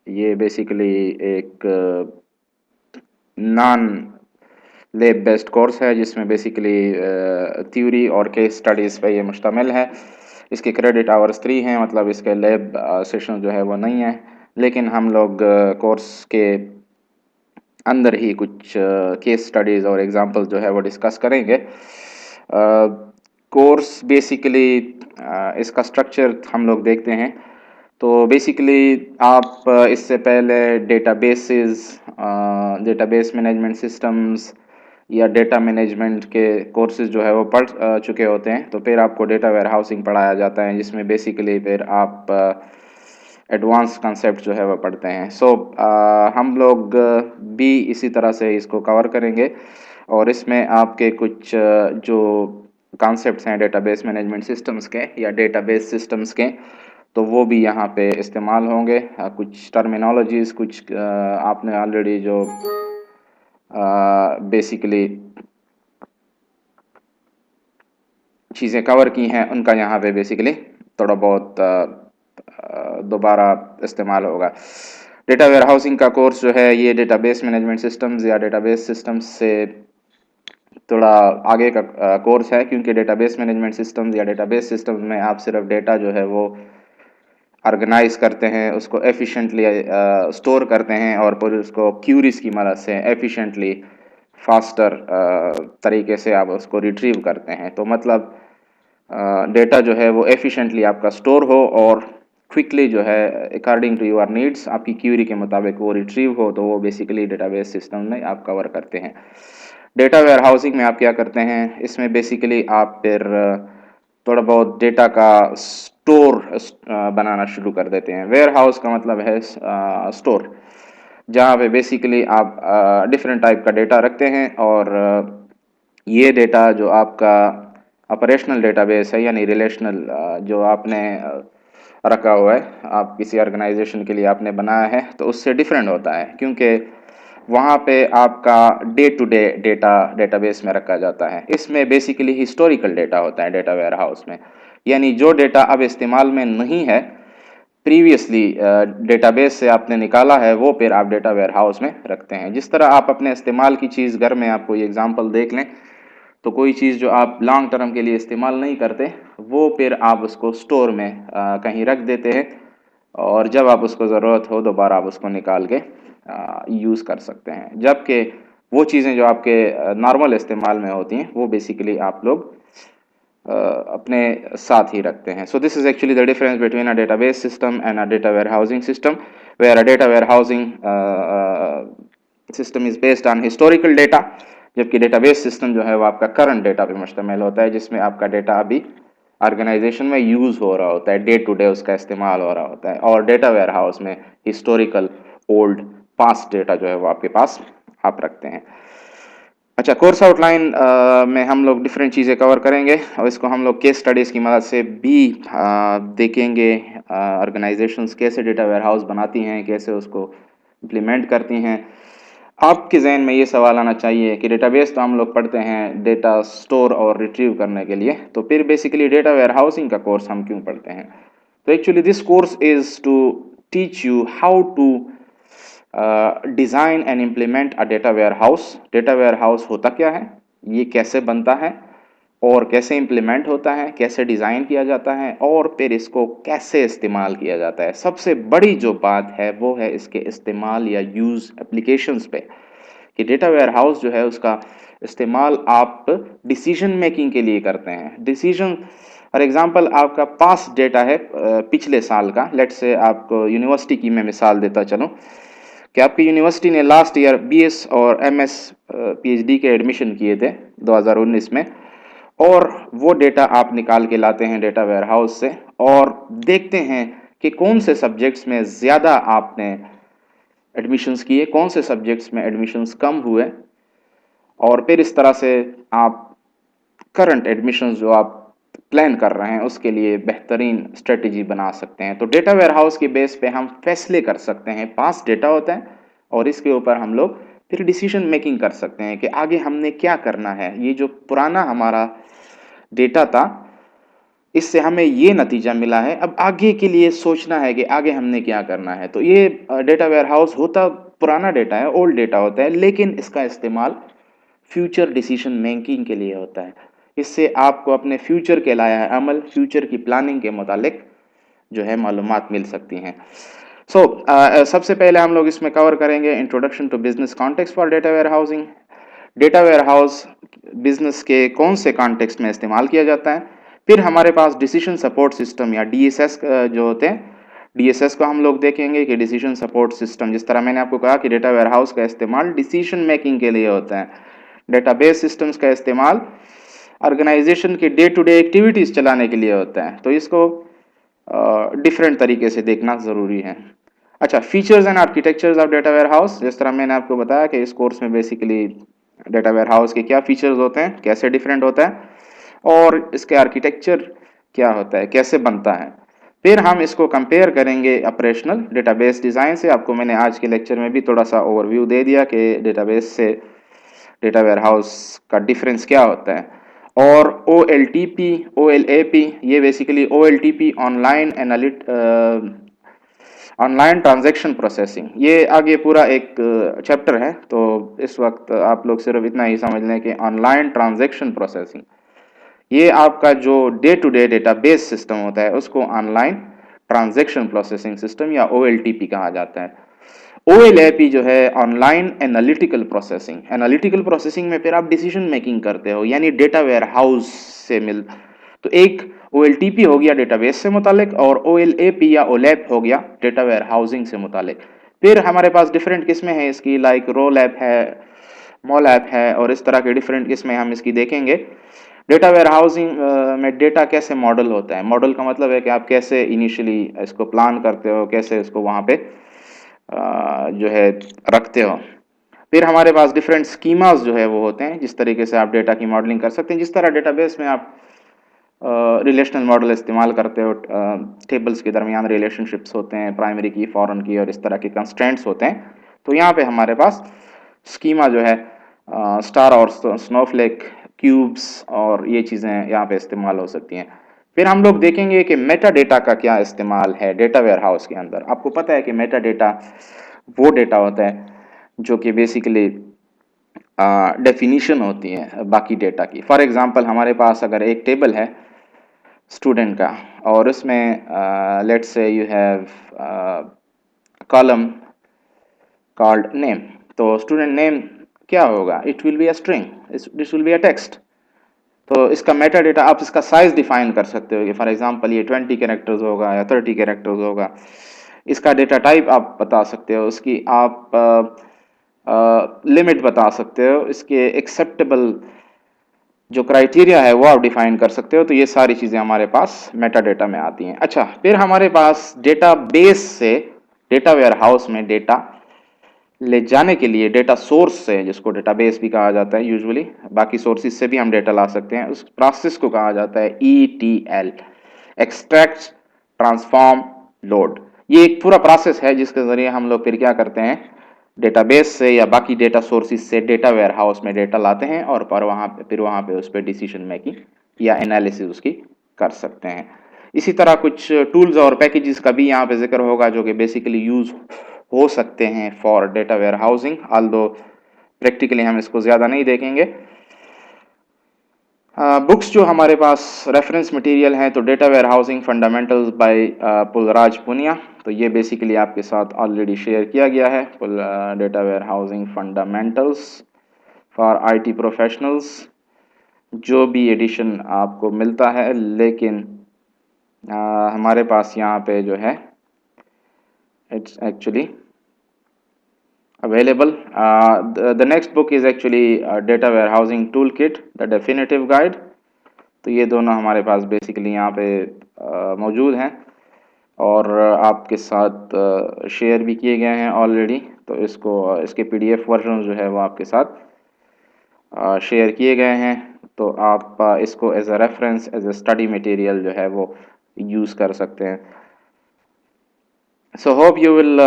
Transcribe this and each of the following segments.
ये बेसिकली एक non lab based course है जिसमें बेसिकली थ्योरी और केस स्टडीज़ पे ये मुश्तमिल है। इसके क्रेडिट आवर्स 3 हैं, मतलब इसके लैब सेशन जो है वो नहीं है, लेकिन हम लोग कोर्स के अंदर ही कुछ केस स्टडीज़ और एग्जांपल्स जो है वो डिस्कस करेंगे। कोर्स बेसिकली इसका स्ट्रक्चर हम लोग देखते हैं। तो बेसिकली आप इससे पहले डेटाबेस मैनेजमेंट सिस्टम्स या डेटा मैनेजमेंट के कोर्सेज जो है वो पढ़ चुके होते हैं। तो फिर आपको डेटा वेयर हाउसिंग पढ़ाया जाता है, जिसमें बेसिकली फिर आप एडवांस कंसेप्ट जो है वो पढ़ते हैं। हम लोग भी इसी तरह से इसको कवर करेंगे, और इसमें आपके कुछ जो कॉन्सेप्ट्स हैं डेटाबेस मैनेजमेंट सिस्टम्स के या डेटाबेस सिस्टम्स के, तो वो भी यहाँ पे इस्तेमाल होंगे। कुछ टर्मिनोलॉजीज़, कुछ आपने ऑलरेडी जो बेसिकली चीज़ें कवर की हैं उनका यहाँ पे बेसिकली थोड़ा बहुत दोबारा इस्तेमाल होगा। डेटा वेयरहाउसिंग का कोर्स जो है ये डेटाबेस मैनेजमेंट सिस्टम्स या डेटाबेस सिस्टम्स से थोड़ा आगे का कोर्स है, क्योंकि डेटाबेस मैनेजमेंट सिस्टम्स या डेटाबेस सिस्टम्स में आप सिर्फ डेटा जो है वो ऑर्गेनाइज करते हैं, उसको एफिशिएंटली स्टोर करते हैं और फिर उसको क्यूरीज की मदद से एफिशिएंटली फास्टर तरीके से आप उसको रिट्रीव करते हैं। तो मतलब डेटा जो है वो एफिशिएंटली आपका स्टोर हो और क्विकली जो है अकॉर्डिंग टू योर नीड्स आपकी क्यूरी के मुताबिक वो रिट्रीव हो, तो वो बेसिकली डेटाबेस सिस्टम में आप कवर करते हैं। डेटा वेयर हाउसिंग में आप क्या करते हैं, इसमें बेसिकली आप फिर थोड़ा बहुत डेटा का स्टोर बनाना शुरू कर देते हैं। वेयर हाउस का मतलब है स्टोर, जहाँ पे बेसिकली आप डिफरेंट टाइप का डेटा रखते हैं, और ये डेटा जो आपका ऑपरेशनल डेटाबेस है यानी रिलेशनल जो आपने रखा हुआ है, आप किसी ऑर्गेनाइजेशन के लिए आपने बनाया है, तो उससे डिफरेंट होता है, क्योंकि वहाँ पे आपका day to day data database में रखा जाता है। इसमें बेसिकली हिस्टोरिकल डेटा होता है डेटा वेयर हाउस में, यानी जो डेटा अब इस्तेमाल में नहीं है, प्रीवियसली डेटाबेस से आपने निकाला है, वो फिर आप डेटा वेयर हाउस में रखते हैं। जिस तरह आप अपने इस्तेमाल की चीज़ घर में, आपको ये एग्जांपल देख लें, तो कोई चीज़ जो आप लॉन्ग टर्म के लिए इस्तेमाल नहीं करते, वो फिर आप उसको स्टोर में कहीं रख देते हैं, और जब आप उसको ज़रूरत हो दोबारा आप उसको निकाल के यूज़ कर सकते हैं। जबकि वो चीज़ें जो आपके नॉर्मल इस्तेमाल में होती हैं, वो बेसिकली आप लोग अपने साथ ही रखते हैं। So this is actually the difference between a database system and a data warehousing system, where a data warehousing system is based on historical data, जबकि डेटाबेस सिस्टम जो है वो आपका करंट डेटा पे मुश्तमिल होता है, जिसमें आपका डेटा अभी ऑर्गेनाइजेशन में यूज़ हो रहा होता है, डे टू डे उसका इस्तेमाल हो रहा होता है। और डेटा वेयर हाउस में हिस्टोरिकल ओल्ड पास्ट डेटा जो है वो आपके पास आप रखते हैं। अच्छा, कोर्स आउटलाइन में हम लोग डिफरेंट चीज़ें कवर करेंगे, और इसको हम लोग केस स्टडीज़ की मदद से भी देखेंगे। ऑर्गेनाइजेशंस कैसे डेटा वेयर हाउस बनाती हैं, कैसे उसको इम्प्लीमेंट करती हैं। आपके जहन में ये सवाल आना चाहिए कि डेटाबेस तो हम लोग पढ़ते हैं डेटा स्टोर और रिट्रीव करने के लिए, तो फिर बेसिकली डेटा वेयर हाउसिंग का कोर्स हम क्यों पढ़ते हैं। तो actually this course is to teach you how to design and implement a data warehouse. Data warehouse होता क्या है, ये कैसे बनता है, और कैसे इम्प्लीमेंट होता है, कैसे डिज़ाइन किया जाता है, और फिर इसको कैसे इस्तेमाल किया जाता है। सबसे बड़ी जो बात है वो है इसके इस्तेमाल या यूज़ एप्लीकेशंस पे, कि डेटा वेयर हाउस जो है उसका इस्तेमाल आप डिसीजन मेकिंग के लिए करते हैं। डिसीजन फॉर एग्जांपल, आपका पास डेटा है पिछले साल का, लेट्स से आपको यूनिवर्सिटी की मैं मिसाल देता चलूँ कि आपकी यूनिवर्सिटी ने लास्ट ईयर बीएस और एमएस पीएचडी के एडमिशन किए थे 2019 में, और वो डेटा आप निकाल के लाते हैं डेटा वेयर हाउस से, और देखते हैं कि कौन से सब्जेक्ट्स में ज़्यादा आपने एडमिशन्स किए, कौन से सब्जेक्ट्स में एडमिशन्स कम हुए, और फिर इस तरह से आप करंट एडमिशन्स जो आप प्लान कर रहे हैं उसके लिए बेहतरीन स्ट्रेटजी बना सकते हैं। तो डेटा वेयर हाउस के बेस पे हम फैसले कर सकते हैं, पास डेटा होता है, और इसके ऊपर हम लोग फिर डिसीजन मेकिंग कर सकते हैं कि आगे हमने क्या करना है। ये जो पुराना हमारा डेटा था, इससे हमें ये नतीजा मिला है। अब आगे के लिए सोचना है कि आगे हमने क्या करना है। तो ये डेटा वेयरहाउस होता पुराना डेटा है, ओल्ड डेटा होता है, लेकिन इसका इस्तेमाल फ्यूचर डिसीजन मेकिंग के लिए होता है। इससे आपको अपने फ्यूचर के लाया है अमल, फ्यूचर की प्लानिंग के मुतालिक जो है मालूमात मिल सकती हैं। सबसे पहले हम लोग इसमें कवर करेंगे introduction to business context for data warehousing. Data warehouse business के कौन से कॉन्टेक्स्ट में इस्तेमाल किया जाता है। फिर हमारे पास डिसीजन सपोर्ट सिस्टम या डीएसएस जो होते हैं, डीएसएस को हम लोग देखेंगे कि डिसीजन सपोर्ट सिस्टम, जिस तरह मैंने आपको कहा कि डेटा वेयर हाउस का इस्तेमाल डिसीजन मेकिंग के लिए होता है, डेटाबेस सिस्टम्स का इस्तेमाल ऑर्गेनाइजेशन के डे टू डे एक्टिविटीज चलाने के लिए होता है। तो इसको डिफरेंट तरीके से देखना ज़रूरी है। अच्छा, features and architectures of data warehouse, जिस तरह मैंने आपको बताया कि इस कोर्स में बेसिकली डेटा वेयर हाउस के क्या फीचर्स होते हैं, कैसे डिफरेंट होता है, और इसके आर्किटेक्चर क्या होता है, कैसे बनता है। फिर हम इसको कंपेयर करेंगे ऑपरेशनल डेटाबेस डिज़ाइन से। आपको मैंने आज के लेक्चर में भी थोड़ा सा ओवरव्यू दे दिया कि डेटाबेस से डेटा वेयर हाउस का डिफरेंस क्या होता है। और O L T P, O L A P, ये basically O L T P online online transaction processing, ये आगे पूरा एक चैप्टर है। तो इस वक्त आप लोग सिर्फ इतना ही समझ लें कि ऑनलाइन ट्रांजैक्शन प्रोसेसिंग, ये आपका जो day to day database system होता है उसको ऑनलाइन ट्रांजैक्शन प्रोसेसिंग सिस्टम या ओ एल टी पी कहा जाता है। OLAP जो है online analytical processing, analytical processing में फिर आप डिसीजन मेकिंग करते हो, यानी डेटा वेयर हाउस से मिल। तो एक OLTP हो गया डेटाबेस से मुतालिक, और OLAP या OLAP हो गया डेटा वेयर हाउसिंग से मुतालिक। फिर हमारे पास डिफरेंट किस्में हैं इसकी, लाइक रोल ऐप है, मॉल ऐप है, और इस तरह के डिफरेंट किस्में हम इसकी देखेंगे। डेटा वेयर हाउसिंग में डेटा कैसे मॉडल होता है, मॉडल का मतलब है कि आप कैसे इनिशियली इसको प्लान करते हो, कैसे इसको वहाँ पे जो है रखते हो। फिर हमारे पास डिफरेंट स्कीमास जो है वो होते हैं, जिस तरीके से आप डेटा की मॉडलिंग कर सकते हैं। जिस तरह डेटाबेस में आप रिलेशनल मॉडल इस्तेमाल करते हो, टेबल्स के दरमियान रिलेशनशिप्स होते हैं, प्राइमरी की, फॉरेन की, और इस तरह के कंस्ट्रेंट्स होते हैं। तो यहाँ पे हमारे पास स्कीमा जो है स्टार और स्नोफ्लेक, क्यूब्स, और ये चीज़ें यहाँ पे इस्तेमाल हो सकती हैं। फिर हम लोग देखेंगे कि मेटा डेटा का क्या इस्तेमाल है डेटा वेयर हाउस के अंदर। आपको पता है कि मेटा डेटा वो डेटा होता है जो कि बेसिकली डेफिनीशन होती है बाकी डेटा की। फॉर एग्जांपल, हमारे पास अगर एक टेबल है स्टूडेंट का, और उसमें let's say you have column called name, तो स्टूडेंट नेम क्या होगा, it will be a string, this will be a text. तो इसका मेटा डेटा, आप इसका साइज डिफाइन कर सकते हो कि फॉर एग्जांपल ये 20 कैरेक्टर्स होगा या 30 कैरेक्टर्स होगा। इसका डेटा टाइप आप बता सकते हो, उसकी आप लिमिट बता सकते हो, इसके एक्सेप्टेबल जो क्राइटेरिया है वो आप डिफाइन कर सकते हो। तो ये सारी चीज़ें हमारे पास मेटा डेटा में आती हैं। अच्छा, फिर हमारे पास डेटा बेस से डेटा वेयर हाउस में डेटा ले जाने के लिए डेटा सोर्स से, जिसको डेटाबेस भी कहा जाता है यूजुअली, बाकी सोर्सेज से भी हम डेटा ला सकते हैं, उस प्रोसेस को कहा जाता है ETL, एक्सट्रैक्ट ट्रांसफॉर्म लोड। ये एक पूरा प्रोसेस है जिसके जरिए हम लोग फिर क्या करते हैं, डेटाबेस से या बाकी डेटा सोर्सेज से डेटा वेयर हाउस में डेटा लाते हैं, और फिर वहाँ पे उस पर डिसीजन मेकिंग या एनालिसिस उसकी कर सकते हैं। इसी तरह कुछ टूल्स और पैकेजेस का भी यहाँ पे जिक्र होगा जो कि बेसिकली यूज हो सकते हैं for data warehousing, although practically हम इसको ज़्यादा नहीं देखेंगे। बुक्स जो हमारे पास रेफरेंस मटेरियल हैं, तो data warehousing fundamentals by Paulraj Ponniah, तो ये बेसिकली आपके साथ ऑलरेडी शेयर किया गया है। Data warehousing fundamentals for IT professionals, जो भी एडिशन आपको मिलता है, लेकिन हमारे पास यहाँ पे जो है it's actually available. The next book is actually Data Warehousing Toolkit, the Definitive Guide. तो ये दोनों हमारे पास बेसिकली यहाँ पे मौजूद हैं, और आपके साथ शेयर भी किए गए हैं ऑलरेडी। तो इसके PDF वर्जन जो है वो आपके साथ शेयर किए गए हैं। तो आप इसको as a reference, as a study material जो है वो यूज़ कर सकते हैं। So hope you will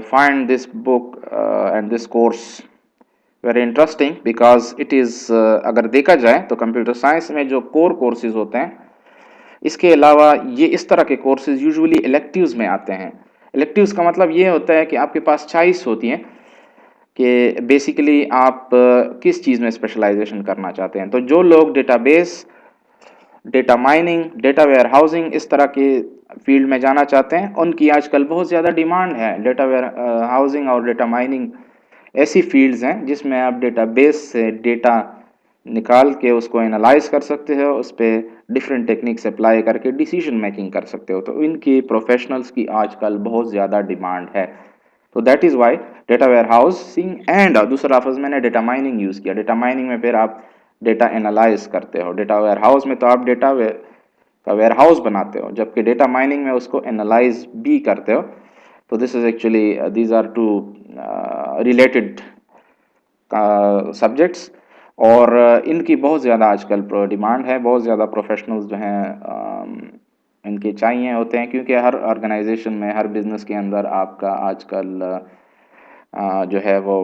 find this book and this course very interesting because it is अगर देखा जाए तो कंप्यूटर साइंस में जो कोर कोर्सेज होते हैं इसके अलावा ये इस तरह के कोर्सेज यूजुअली इलेक्टिव्स में आते हैं। इलेक्टिव्स का मतलब ये होता है कि आपके पास चॉइस होती है कि बेसिकली आप किस चीज़ में स्पेशलाइजेशन करना चाहते हैं। तो जो लोग database, data mining, data warehousing इस तरह के फील्ड में जाना चाहते हैं, उनकी आजकल बहुत ज़्यादा डिमांड है। डेटा वेयर हाउसिंग और डेटा माइनिंग ऐसी फील्ड्स हैं जिसमें आप डेटाबेस से डेटा निकाल के उसको एनालाइज कर सकते हो, उस पर डिफरेंट टेक्निक्स अप्लाई करके डिसीजन मेकिंग कर सकते हो। तो इनकी प्रोफेशनल्स की आजकल बहुत ज़्यादा डिमांड है। तो that is why data warehousing and दूसरा लफ्ज़ मैंने डेटा माइनिंग यूज़ किया। डेटा माइनिंग में फिर आप डेटा एनालाइज करते हो। डेटा वेयर हाउस में तो आप डेटा का वेयर हाउस बनाते हो, जबकि डेटा माइनिंग में उसको एनालाइज भी करते हो। तो this is actually these are two related subjects, और इनकी बहुत ज़्यादा आजकल डिमांड है। बहुत ज़्यादा प्रोफेशनल्स जो हैं इनके चाहिए होते हैं, क्योंकि हर ऑर्गेनाइजेशन में, हर बिजनेस के अंदर आपका आजकल जो है वो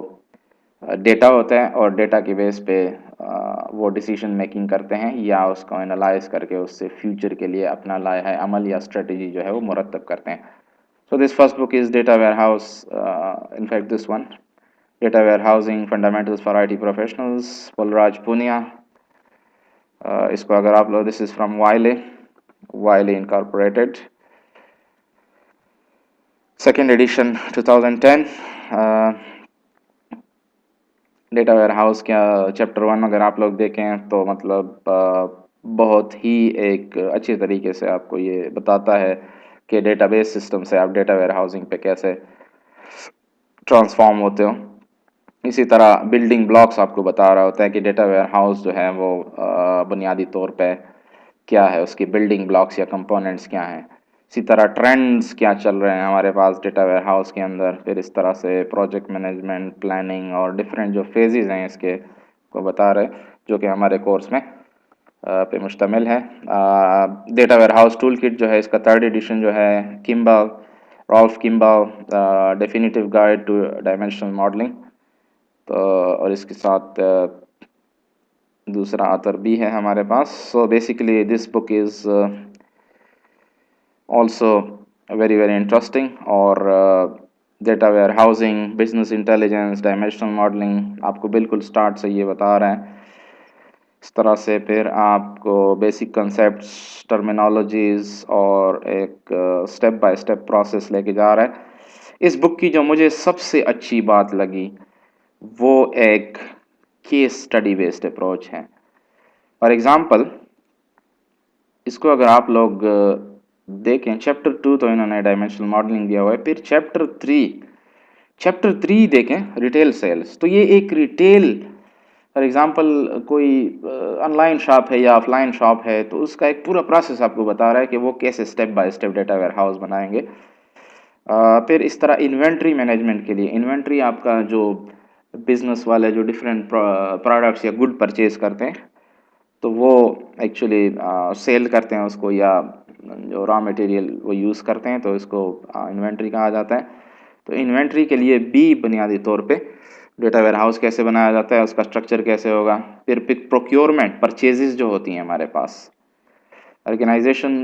डेटा होता है, और डेटा के बेस पे वो डिसीजन मेकिंग करते हैं या उसको एनालाइज करके उससे फ्यूचर के लिए अपना लाया है अमल या स्ट्रेटजी जो है वो मुरतब करते हैं। So this first book is data warehouse, in fact this one, data warehousing fundamentals for IT professionals, Balraj Ponniah. इसको अगर आप लो, this is from Wiley incorporated, second edition 2010। Data warehouse का चैप्टर 1 अगर आप लोग देखें तो मतलब बहुत ही एक अच्छे तरीके से आपको ये बताता है कि डेटाबेस सिस्टम से आप डेटा वेयर हाउसिंग पे कैसे ट्रांसफॉर्म होते हो। इसी तरह बिल्डिंग ब्लॉक्स आपको बता रहा होता है कि डेटा वेयर हाउस जो है वो बुनियादी तौर पे क्या है, उसकी बिल्डिंग ब्लॉक्स या कंपोनेंट्स क्या हैं। इसी तरह ट्रेंड्स क्या चल रहे हैं हमारे पास डेटा वेयर हाउस के अंदर। फिर इस तरह से प्रोजेक्ट मैनेजमेंट, प्लानिंग और डिफरेंट जो फेजेस हैं इसके को बता रहे, जो कि हमारे कोर्स में पे मुश्तमिल है। Data warehouse tool kit जो है इसका थर्ड एडिशन जो है, Kimball, Ralph Kimball, definitive guide to dimensional modelling. तो और इसके साथ दूसरा ऑथर भी है हमारे पास। So basically this book is also very very interesting, और data warehousing, business intelligence, dimensional modelling आपको बिल्कुल स्टार्ट से ये बता रहा है। इस तरह से फिर आपको बेसिक कंसेप्ट्स, टर्मिनोलॉजीज़ और एक स्टेप बाय स्टेप प्रोसेस लेके जा रहा है। इस बुक की जो मुझे सबसे अच्छी बात लगी वो एक केस स्टडी बेस्ड अप्रोच है। फॉर एग्ज़ाम्पल, इसको अगर आप लोग देखें, चैप्टर 2 तो इन्होंने डायमेंशनल मॉडलिंग दिया हुआ है। फिर चैप्टर 3 देखें, रिटेल सेल्स। तो ये एक रिटेल, फॉर एग्ज़ाम्पल कोई ऑनलाइन शॉप है या ऑफलाइन शॉप है, तो उसका एक पूरा प्रोसेस आपको बता रहा है कि वो कैसे step by step data warehouse बनाएंगे। फिर इस तरह इन्वेंट्री मैनेजमेंट के लिए, इन्वेंट्री आपका जो बिजनेस वाले जो डिफरेंट प्रोडक्ट्स या गुड परचेज करते हैं, तो वो एक्चुअली सेल करते हैं उसको, या जो रॉ मटेरियल वो यूज़ करते हैं, तो इसको इन्वेंट्री कहा जाता है। तो इन्वेंट्री के लिए भी बुनियादी तौर पे डेटा वेयर हाउस कैसे बनाया जाता है, उसका स्ट्रक्चर कैसे होगा। फिर प्रोक्योरमेंट, परचेजेस जो होती हैं हमारे पास, ऑर्गेनाइजेशन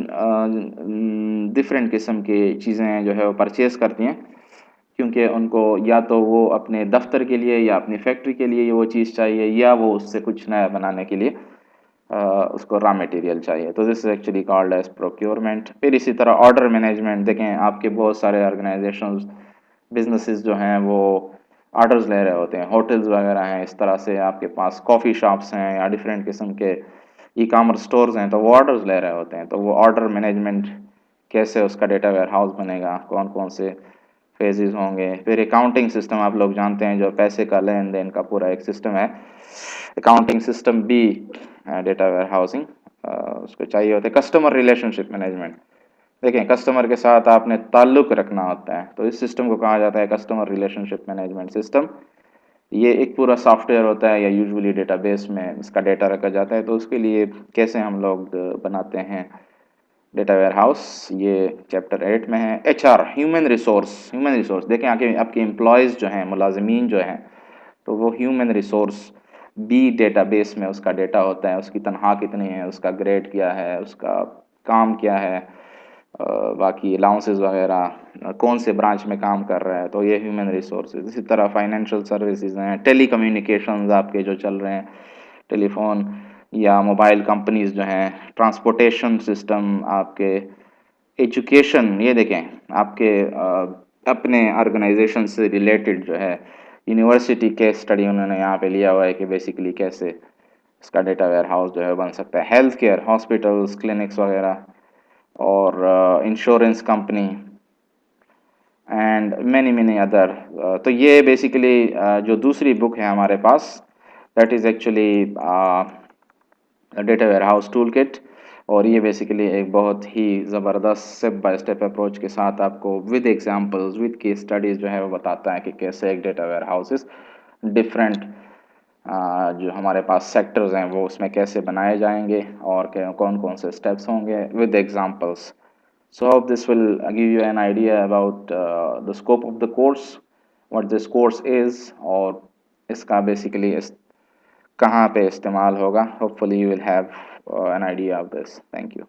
डिफरेंट किस्म की चीज़ें जो है वो परचेज़ करती हैं, क्योंकि उनको या तो वो अपने दफ्तर के लिए या अपनी फैक्ट्री के लिए वो चीज़ चाहिए, या वो उससे कुछ नया बनाने के लिए उसको रॉ मटेरियल चाहिए। तो this is actually called as procurement. फिर इसी तरह ऑर्डर मैनेजमेंट देखें, आपके बहुत सारे ऑर्गेनाइजेशंस, बिजनेसेस जो हैं वो ऑर्डर्स ले रहे होते हैं, होटल्स वगैरह हैं, इस तरह से आपके पास कॉफ़ी शॉप्स हैं या डिफरेंट किस्म के ई कामर्स स्टोर्स हैं, तो वो ऑर्डर्स ले रहे होते हैं। तो वो ऑर्डर मैनेजमेंट कैसे, उसका डेटा वेयर हाउस बनेगा, कौन कौन से फेजेस होंगे। फिर अकाउंटिंग सिस्टम आप लोग जानते हैं, जो पैसे का लेन देन का पूरा एक सिस्टम है, अकाउंटिंग सिस्टम भी डेटा वेयर हाउसिंग उसको चाहिए होता है। कस्टमर रिलेशनशिप मैनेजमेंट, देखें कस्टमर के साथ आपने ताल्लुक़ रखना होता है, तो इस सिस्टम को कहा जाता है कस्टमर रिलेशनशिप मैनेजमेंट सिस्टम। ये एक पूरा सॉफ्टवेयर होता है, या यूजुअली डेटाबेस में इसका डेटा रखा जाता है। तो उसके लिए कैसे हम लोग बनाते हैं डेटा वेयर हाउस, ये चैप्टर 8 में है। HR, ह्यूमन रिसोर्स देखें, आपके एम्प्लॉयज़ जो हैं, मुलाजमीन जो हैं, तो वो ह्यूमन रिसोर्स भी डेटाबेस में उसका डेटा होता है, उसकी तनख्वाह कितनी है, उसका ग्रेड क्या है, उसका काम क्या है, बाकी अलाउंसेस वगैरह, कौन से ब्रांच में काम कर रहा है, तो ये ह्यूमन रिसोर्सेज। इसी तरह फाइनेंशियल सर्विसेज हैं, टेलीकम्युनिकेशंस आपके जो चल रहे हैं, टेलीफोन या मोबाइल कंपनीज जो हैं, ट्रांसपोर्टेशन सिस्टम आपके, एजुकेशन, ये देखें आपके अपने ऑर्गेनाइजेशन से रिलेटेड जो है यूनिवर्सिटी केस स्टडी उन्होंने यहाँ पे लिया हुआ है कि बेसिकली कैसे इसका डेटा वेयर हाउस जो है बन सकता है। हेल्थ केयर, हॉस्पिटल्स, क्लिनिक्स वगैरह, और insurance company and many many other. तो ये बेसिकली जो दूसरी बुक है हमारे पास, that is actually data warehouse tool kit, और ये बेसिकली एक बहुत ही ज़बरदस्त स्टेप बाय स्टेप अप्रोच के साथ आपको with examples, with case studies जो है वो बताता है कि कैसे एक डेटा वेयर हाउसेस डिफरेंट जो हमारे पास सेक्टर्स हैं वो उसमें कैसे बनाए जाएंगे और कौन कौन से स्टेप्स होंगे with examples. So hope this will give you an idea about the scope of the course, what this course is, और इसका basically कहाँ पे इस्तेमाल होगा. Hopefully you will have an idea of this. Thank you.